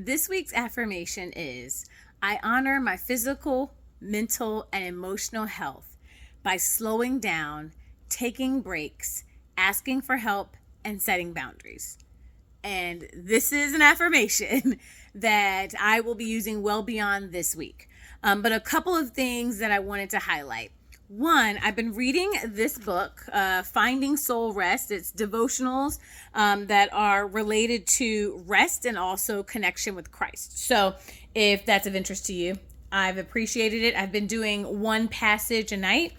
This week's affirmation is I honor my physical, mental, and emotional health by slowing down, taking breaks, asking for help, and setting boundaries. And this is an affirmation that I will be using well beyond this week. But a couple of things that I wanted to highlight. One, I've been reading this book, Finding Soul Rest. It's devotionals that are related to rest and also connection with Christ. So if that's of interest to you, I've appreciated it. I've been doing one passage a night.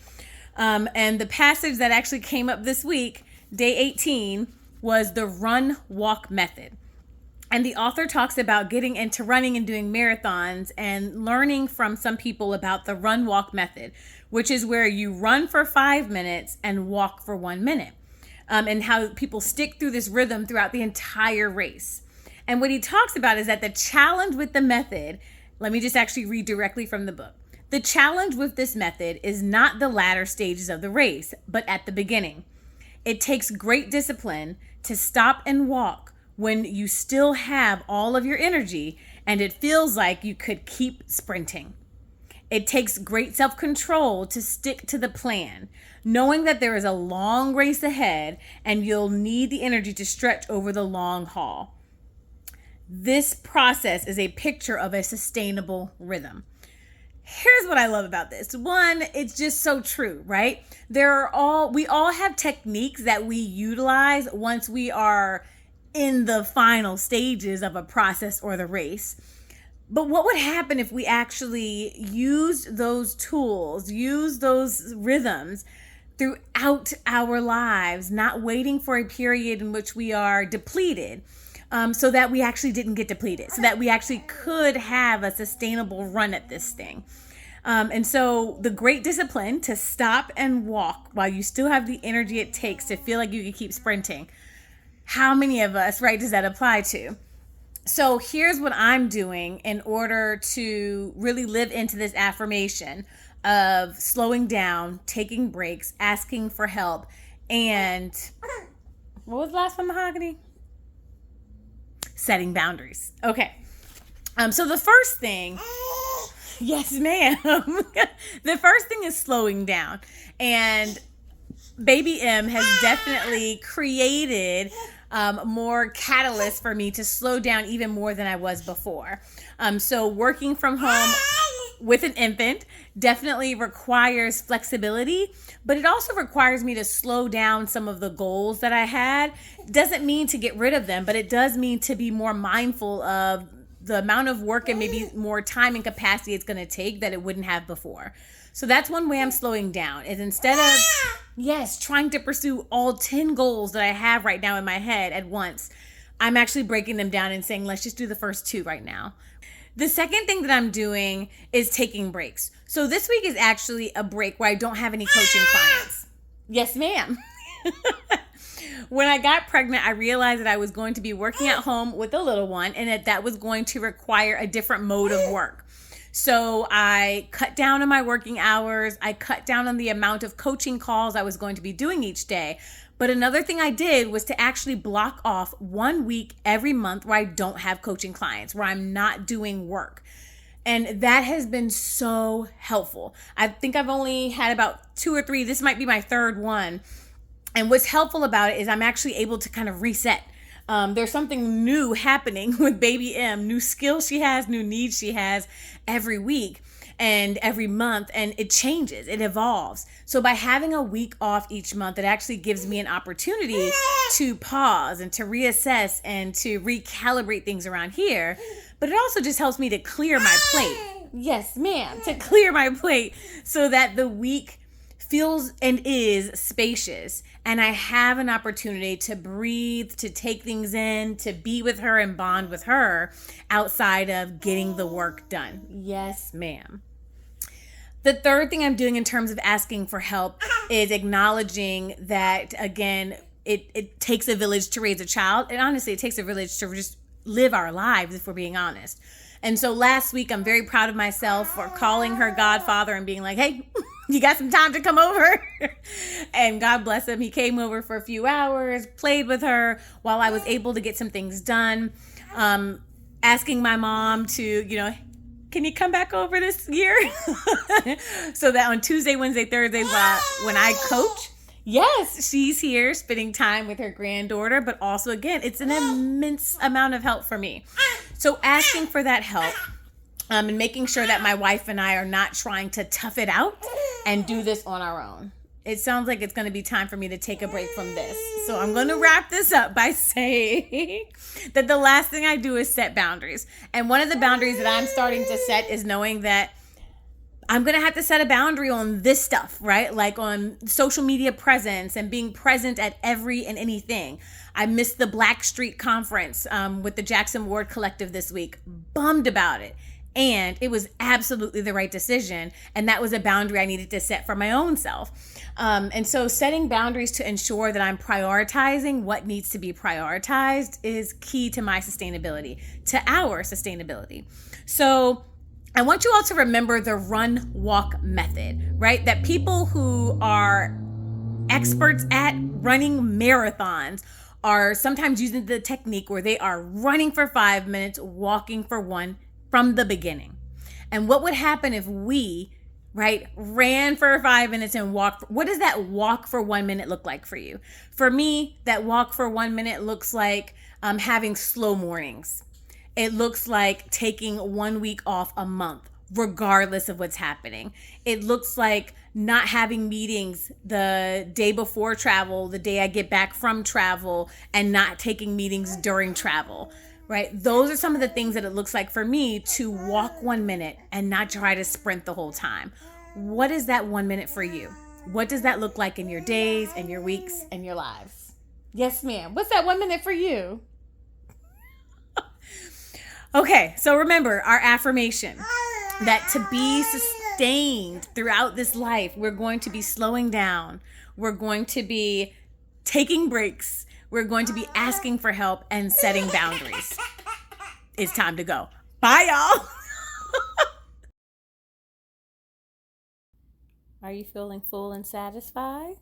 And the passage that actually came up this week, day 18, was the run-walk method. And the author talks about getting into running and doing marathons and learning from some people about the run-walk method, which is where you run for 5 minutes and walk for 1 minute, and how people stick through this rhythm throughout the entire race. And what he talks about is that the challenge with the method, let me just actually read directly from the book. The challenge with this method is not the latter stages of the race, but at the beginning. It takes great discipline to stop and walk when you still have all of your energy and it feels like you could keep sprinting. It takes great self-control to stick to the plan, knowing that there is a long race ahead and you'll need the energy to stretch over the long haul. This process is a picture of a sustainable rhythm. Here's what I love about this. One, it's just so true, right? We all have techniques that we utilize once we are in the final stages of a process or the race. But what would happen if we actually used those tools, used those rhythms throughout our lives, not waiting for a period in which we are depleted, so that we actually didn't get depleted, so that we actually could have a sustainable run at this thing. And so the great discipline to stop and walk while you still have the energy it takes to feel like you can keep sprinting. How many of us, right, does that apply to? So here's what I'm doing in order to really live into this affirmation of slowing down, taking breaks, asking for help, and what was the last one, Mahogany? Setting boundaries. Okay. So the first thing, yes, ma'am. The first thing is slowing down. And Baby M has definitely created more catalyst for me to slow down even more than I was before. So working from home with an infant definitely requires flexibility, but it also requires me to slow down some of the goals that I had. Doesn't mean to get rid of them, but it does mean to be more mindful of the amount of work and maybe more time and capacity it's going to take that it wouldn't have before. So that's one way I'm slowing down, is instead of, trying to pursue all 10 goals that I have right now in my head at once, I'm actually breaking them down and saying, let's just do the first 2 right now. The second thing that I'm doing is taking breaks. So this week is actually a break where I don't have any coaching clients. Yes, ma'am. When I got pregnant, I realized that I was going to be working at home with a little one and that was going to require a different mode of work. So I cut down on my working hours. I cut down on the amount of coaching calls I was going to be doing each day. But another thing I did was to actually block off 1 week every month where I don't have coaching clients, where I'm not doing work. And that has been so helpful. I think I've only had about 2 or 3. This might be my third one. And what's helpful about it is I'm actually able to kind of reset. There's something new happening with Baby M, new skills she has, new needs she has every week and every month, and it changes, it evolves. So by having a week off each month, it actually gives me an opportunity to pause and to reassess and to recalibrate things around here. But it also just helps me to clear my plate. Yes, ma'am, to clear my plate so that the week feels and is spacious, and I have an opportunity to breathe, to take things in, to be with her and bond with her outside of getting the work done. Yes, ma'am. The third thing I'm doing in terms of asking for help is acknowledging that, again, it takes a village to raise a child, and honestly, it takes a village to just live our lives, if we're being honest. And so last week, I'm very proud of myself for calling her godfather and being like, hey, you got some time to come over? And God bless him. He came over for a few hours, played with her while I was able to get some things done. asking my mom to, can you come back over this year? So that on Tuesday, Wednesday, Thursday, when I coach, yes, she's here spending time with her granddaughter, but also, again, it's an immense amount of help for me. So asking for that help, and making sure that my wife and I are not trying to tough it out and do this on our own. It sounds like it's going to be time for me to take a break from this. So I'm going to wrap this up by saying that the last thing I do is set boundaries. And one of the boundaries that I'm starting to set is knowing that I'm going to have to set a boundary on this stuff, right? Like on social media presence and being present at every and anything. I missed the Black Street Conference with the Jackson Ward Collective this week. Bummed about it. And it was absolutely the right decision. And that was a boundary I needed to set for my own self. And so setting boundaries to ensure that I'm prioritizing what needs to be prioritized is key to my sustainability, to our sustainability. So I want you all to remember the run walk method, right? That people who are experts at running marathons are sometimes using the technique where they are running for 5 minutes, walking for 1 from the beginning. And what would happen if we, right, ran for 5 minutes and walked? What does that walk for 1 minute look like for you? For me, that walk for 1 minute looks like having slow mornings. It looks like taking 1 week off a month, regardless of what's happening. It looks like not having meetings the day before travel, the day I get back from travel, and not taking meetings during travel. Right? Those are some of the things that it looks like for me to walk 1 minute and not try to sprint the whole time. What is that 1 minute for you? What does that look like in your days and your weeks and your lives? Yes, ma'am. What's that 1 minute for you? Okay, so remember our affirmation that to be sustained throughout this life, we're going to be slowing down. We're going to be taking breaks. We're going to be asking for help and setting boundaries. It's time to go. Bye, y'all. Are you feeling full and satisfied?